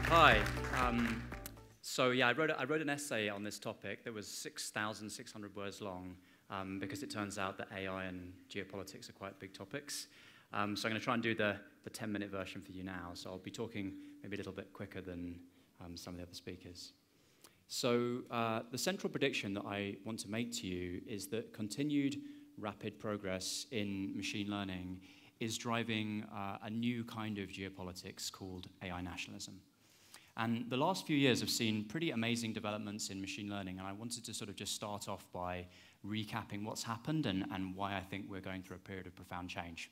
Hi. I wrote an essay on this topic that was 6,600 words long because it turns out that AI and geopolitics are quite big topics. So I'm going to try and do the 10-minute version for you now. So I'll be talking maybe a little bit quicker than some of the other speakers. So the central prediction that I want to make to you is that continued rapid progress in machine learning is driving a new kind of geopolitics called AI nationalism. And the last few years have seen pretty amazing developments in machine learning, and I wanted to sort of just start off by recapping what's happened and why I think we're going through a period of profound change.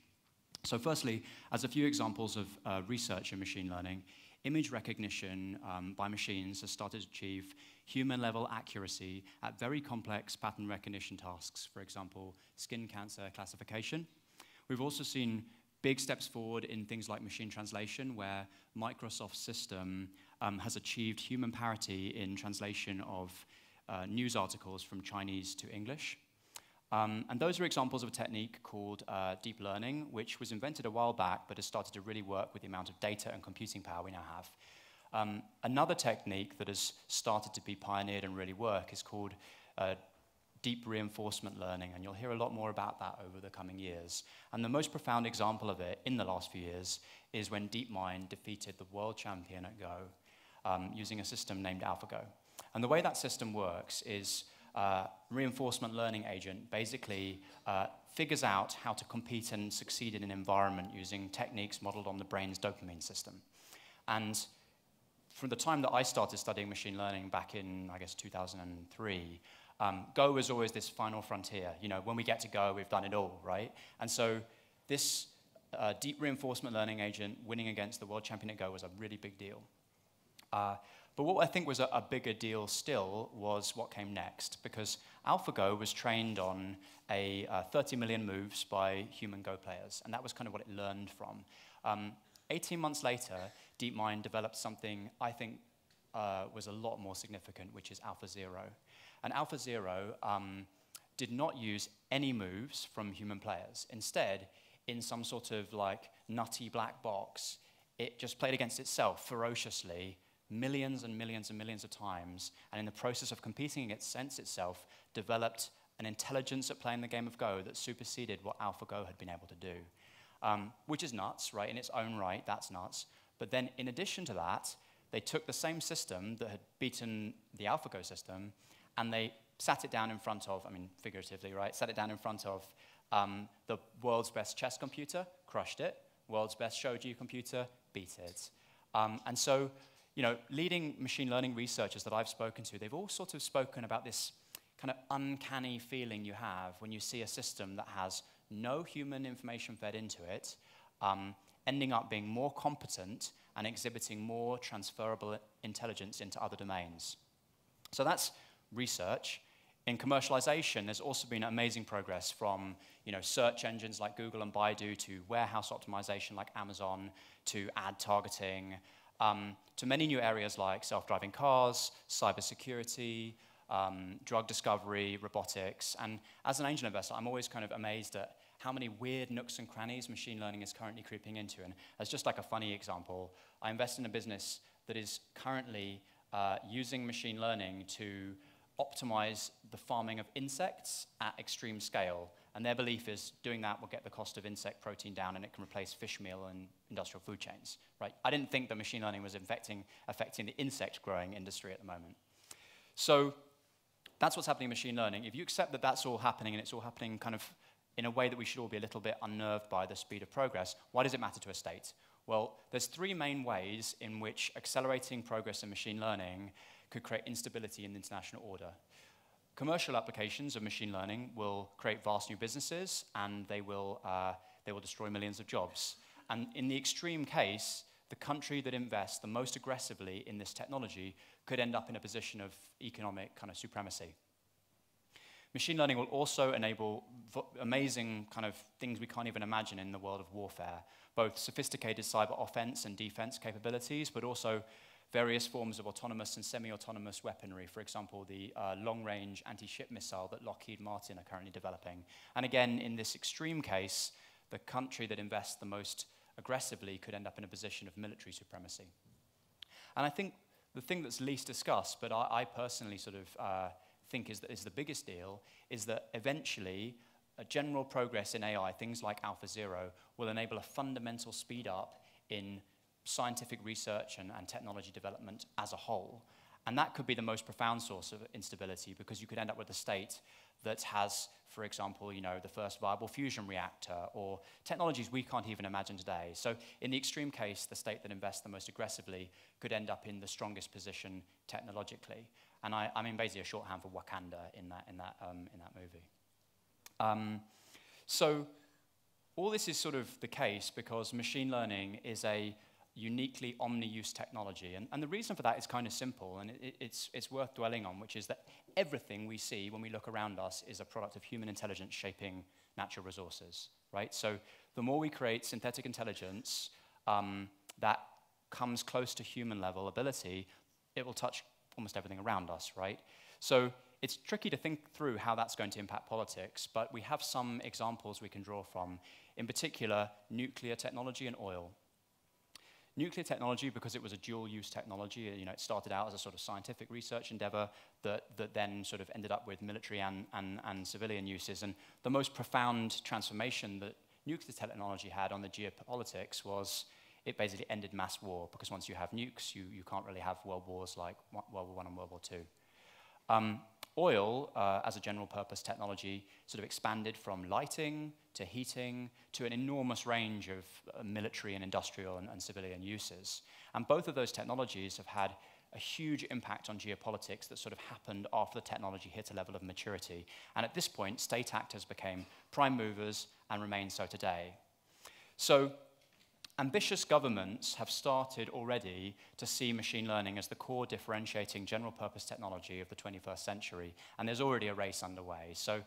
So firstly, as a few examples of research in machine learning, image recognition by machines has started to achieve human-level accuracy at very complex pattern recognition tasks, for example, skin cancer classification. We've also seen big steps forward in things like machine translation, where Microsoft's system has achieved human parity in translation of news articles from Chinese to English. And those are examples of a technique called deep learning, which was invented a while back, but has started to really work with the amount of data and computing power we now have. Another technique that has started to be pioneered and really work is called deep reinforcement learning, and you'll hear a lot more about that over the coming years. And the most profound example of it in the last few years is when DeepMind defeated the world champion at Go using a system named AlphaGo. And the way that system works is reinforcement learning agent basically figures out how to compete and succeed in an environment using techniques modeled on the brain's dopamine system. And from the time that I started studying machine learning back in, I guess, 2003, Go was always this final frontier. You know, when we get to Go, we've done it all, right? And so this deep reinforcement learning agent winning against the world champion at Go was a really big deal. But what I think was a bigger deal still was what came next, because AlphaGo was trained on 30 million moves by human Go players, and that was kind of what it learned from. 18 months later, DeepMind developed something I think was a lot more significant, which is AlphaZero. And AlphaZero did not use any moves from human players. Instead, in some sort of like nutty black box, it just played against itself ferociously, millions and millions and millions of times, and in the process of competing against itself, developed an intelligence at playing the game of Go that superseded what AlphaGo had been able to do. Which is nuts, right? In its own right, that's nuts. But then in addition to that, they took the same system that had beaten the AlphaGo system, and they sat it down in front of, I mean, figuratively, right? Sat it down in front of the world's best chess computer, crushed it. World's best shogi computer, beat it. And so, you know, leading machine learning researchers that I've spoken to, they've all sort of spoken about this kind of uncanny feeling you have when you see a system that has no human information fed into it, ending up being more competent and exhibiting more transferable intelligence into other domains. So that's research. In commercialization, there's also been amazing progress from, you know, search engines like Google and Baidu to warehouse optimization like Amazon to ad targeting, to many new areas like self-driving cars, cybersecurity, drug discovery, robotics. And as an angel investor, I'm always kind of amazed at how many weird nooks and crannies machine learning is currently creeping into. And as just like a funny example, I invest in a business that is currently using machine learning to optimize the farming of insects at extreme scale. And their belief is doing that will get the cost of insect protein down and it can replace fish meal in industrial food chains, right? I didn't think that machine learning was affecting the insect growing industry at the moment. So that's what's happening in machine learning. If you accept that that's all happening and it's all happening kind of in a way that we should all be a little bit unnerved by the speed of progress, why does it matter to a state? Well, there's three main ways in which accelerating progress in machine learning could create instability in the international order. Commercial applications of machine learning will create vast new businesses, and they will destroy millions of jobs. And in the extreme case, the country that invests the most aggressively in this technology could end up in a position of economic kind of supremacy. Machine learning will also enable amazing kind of things we can't even imagine in the world of warfare, both sophisticated cyber offense and defense capabilities, but also various forms of autonomous and semi-autonomous weaponry, for example, the long-range anti-ship missile that Lockheed Martin are currently developing. And again, in this extreme case, the country that invests the most aggressively could end up in a position of military supremacy. And I think the thing that's least discussed, but I personally sort of think is the biggest deal, is that eventually a general progress in AI, things like AlphaZero, will enable a fundamental speed up in scientific research and technology development as a whole. And that could be the most profound source of instability, because you could end up with a state that has, for example, the first viable fusion reactor, or technologies we can't even imagine today. So in the extreme case, the state that invests the most aggressively could end up in the strongest position technologically. And I mean basically a shorthand for Wakanda in that movie. So all this is sort of the case because machine learning is a uniquely omni-use technology. And the reason for that is kind of simple, and it's worth dwelling on, which is that everything we see when we look around us is a product of human intelligence shaping natural resources, right? So the more we create synthetic intelligence that comes close to human level ability, it will touch almost everything around us, right? So it's tricky to think through how that's going to impact politics, but we have some examples we can draw from, in particular, nuclear technology and oil. Nuclear technology, because it was a dual-use technology, it started out as a sort of scientific research endeavor that then sort of ended up with military and civilian uses. And the most profound transformation that nuclear technology had on the geopolitics was it basically ended mass war, because once you have nukes, you can't really have world wars like World War I and World War II. Oil, as a general-purpose technology, sort of expanded from lighting to heating to an enormous range of military and industrial and civilian uses. And both of those technologies have had a huge impact on geopolitics that sort of happened after the technology hit a level of maturity. And at this point, state actors became prime movers and remain so today. So ambitious governments have started already to see machine learning as the core differentiating general-purpose technology of the 21st century, and there's already a race underway. So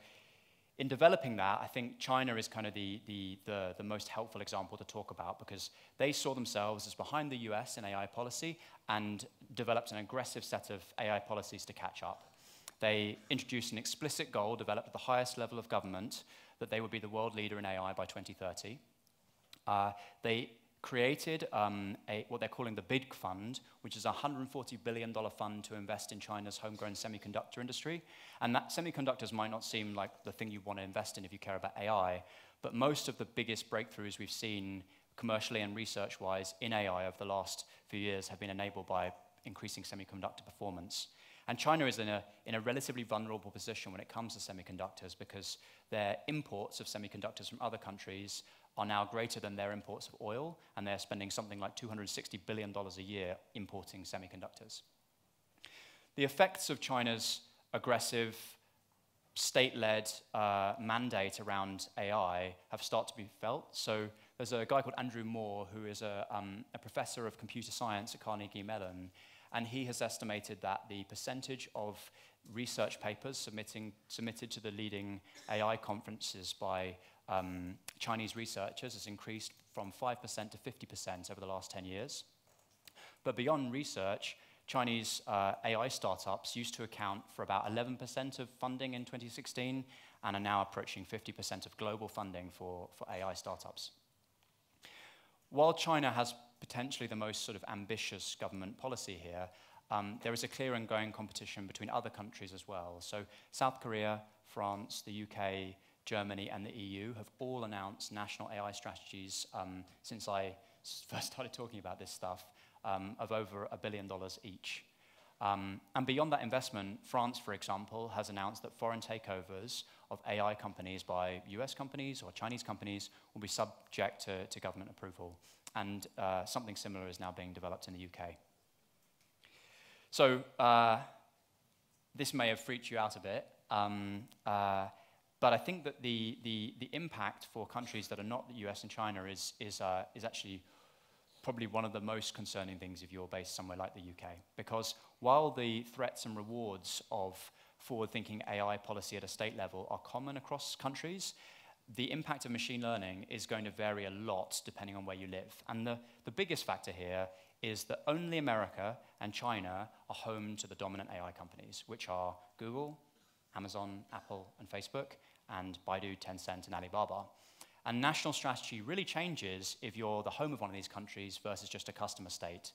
in developing that, I think China is kind of the most helpful example to talk about, because they saw themselves as behind the US in AI policy and developed an aggressive set of AI policies to catch up. They introduced an explicit goal, developed at the highest level of government, that they would be the world leader in AI by 2030. They created what they're calling the BIG Fund, which is a $140 billion fund to invest in China's homegrown semiconductor industry. And that semiconductors might not seem like the thing you want to invest in if you care about AI, but most of the biggest breakthroughs we've seen commercially and research-wise in AI over the last few years have been enabled by increasing semiconductor performance. And China is in a relatively vulnerable position when it comes to semiconductors, because their imports of semiconductors from other countries are now greater than their imports of oil, and they're spending something like $260 billion a year importing semiconductors. The effects of China's aggressive, state-led mandate around AI have started to be felt. So there's a guy called Andrew Moore, who is a professor of computer science at Carnegie Mellon, and he has estimated that the percentage of research papers submitted to the leading AI conferences by Chinese researchers has increased from 5% to 50% over the last 10 years. But beyond research, Chinese AI startups used to account for about 11% of funding in 2016 and are now approaching 50% of global funding for AI startups. While China has potentially the most sort of ambitious government policy here, there is a clear and growing competition between other countries as well. So South Korea, France, the UK, Germany, and the EU have all announced national AI strategies since I first started talking about this stuff, of over $1 billion each. And beyond that investment, France, for example, has announced that foreign takeovers of AI companies by US companies or Chinese companies will be subject to government approval. And something similar is now being developed in the UK. So this may have freaked you out a bit. But I think that the impact for countries that are not the US and China is actually probably one of the most concerning things if you're based somewhere like the UK. Because while the threats and rewards of forward-thinking AI policy at a state level are common across countries, the impact of machine learning is going to vary a lot depending on where you live. And the biggest factor here is that only America and China are home to the dominant AI companies, which are Google, Amazon, Apple, and Facebook, and Baidu, Tencent, and Alibaba. And national strategy really changes if you're the home of one of these countries versus just a customer state.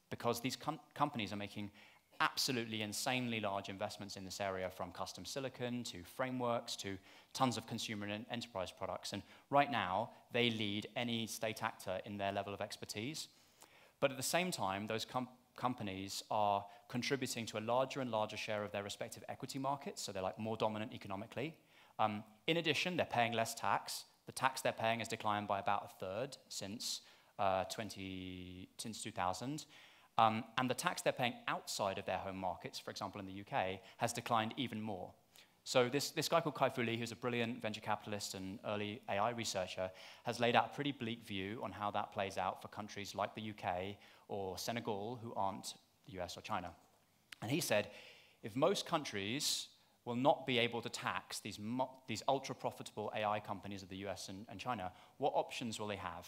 because these companies are making absolutely insanely large investments in this area, from custom silicon to frameworks to tons of consumer and enterprise products. And right now, they lead any state actor in their level of expertise. But at the same time, those companies are contributing to a larger and larger share of their respective equity markets, so they're like more dominant economically. In addition, they're paying less tax. The tax they're paying has declined by about a third since 2000. And the tax they're paying outside of their home markets, for example in the UK, has declined even more. So this guy called Kai-Fu Lee, who's a brilliant venture capitalist and early AI researcher, has laid out a pretty bleak view on how that plays out for countries like the UK or Senegal, who aren't the US or China. And he said, if most countries will not be able to tax these ultra-profitable AI companies of the US and China, what options will they have?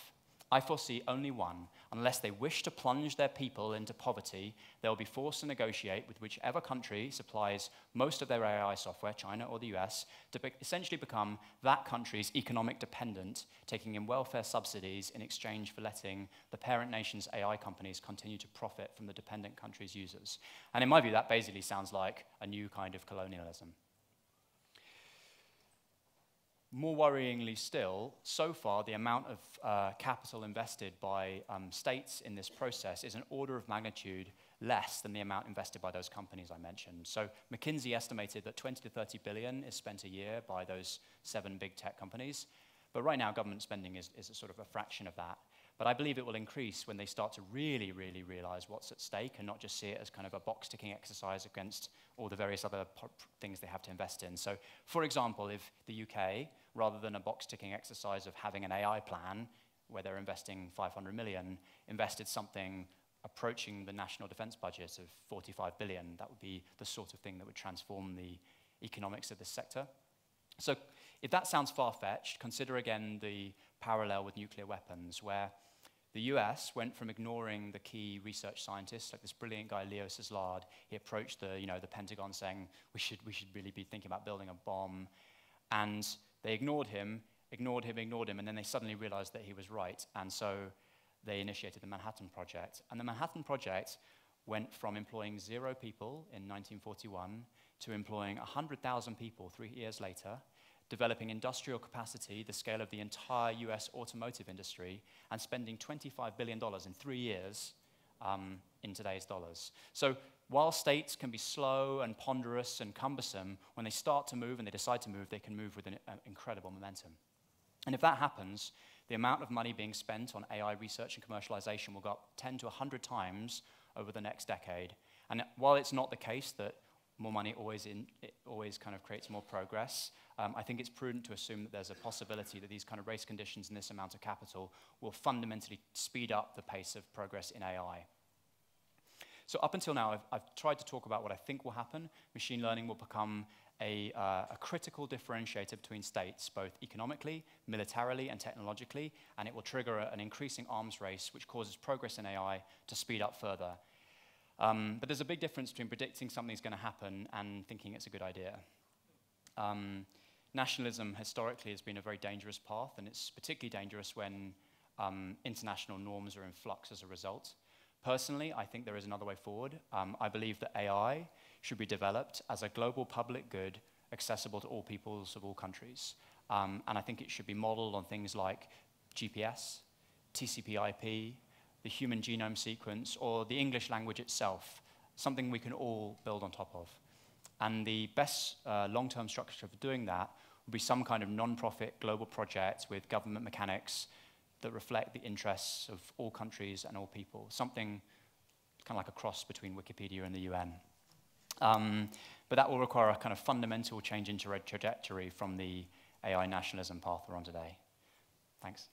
I foresee only one. Unless they wish to plunge their people into poverty, they will be forced to negotiate with whichever country supplies most of their AI software, China or the US, to essentially become that country's economic dependent, taking in welfare subsidies in exchange for letting the parent nation's AI companies continue to profit from the dependent country's users. And in my view, that basically sounds like a new kind of colonialism. More worryingly still, so far, the amount of capital invested by states in this process is an order of magnitude less than the amount invested by those companies I mentioned. So McKinsey estimated that 20 to 30 billion is spent a year by those 7 big tech companies. But right now, government spending is a sort of a fraction of that. But I believe it will increase when they start to really, really realize what's at stake and not just see it as kind of a box-ticking exercise against all the various other things they have to invest in. So, for example, if the UK, rather than a box-ticking exercise of having an AI plan where they're investing 500 million, invested something approaching the national defense budget of 45 billion, that would be the sort of thing that would transform the economics of this sector. So if that sounds far-fetched, consider again the parallel with nuclear weapons, where the US went from ignoring the key research scientists, like this brilliant guy, Leo Szilard. He approached the Pentagon saying, we should really be thinking about building a bomb. And they ignored him, and then they suddenly realized that he was right. And so they initiated the Manhattan Project. And the Manhattan Project went from employing 0 people in 1941 to employing 100,000 people 3 years later, developing industrial capacity, the scale of the entire US automotive industry, and spending $25 billion in 3 years in today's dollars. So while states can be slow and ponderous and cumbersome, when they start to move and they decide to move, they can move with an incredible momentum. And if that happens, the amount of money being spent on AI research and commercialization will go up 10 to 100 times over the next decade. And while it's not the case that more money always kind of creates more progress, I think it's prudent to assume that there's a possibility that these kind of race conditions and this amount of capital will fundamentally speed up the pace of progress in AI. So up until now, I've tried to talk about what I think will happen. Machine learning will become a critical differentiator between states, both economically, militarily, and technologically, and it will trigger an increasing arms race, which causes progress in AI to speed up further. But there's a big difference between predicting something's going to happen and thinking it's a good idea. Nationalism historically has been a very dangerous path, and it's particularly dangerous when international norms are in flux as a result. Personally, I think there is another way forward. I believe that AI should be developed as a global public good accessible to all peoples of all countries. And I think it should be modeled on things like GPS, TCP/IP, the human genome sequence, or the English language itself, something we can all build on top of. And the best long-term structure for doing that would be some kind of non-profit global project with government mechanics that reflect the interests of all countries and all people, something kind of like a cross between Wikipedia and the UN. But that will require a kind of fundamental change in trajectory from the AI nationalism path we're on today. Thanks.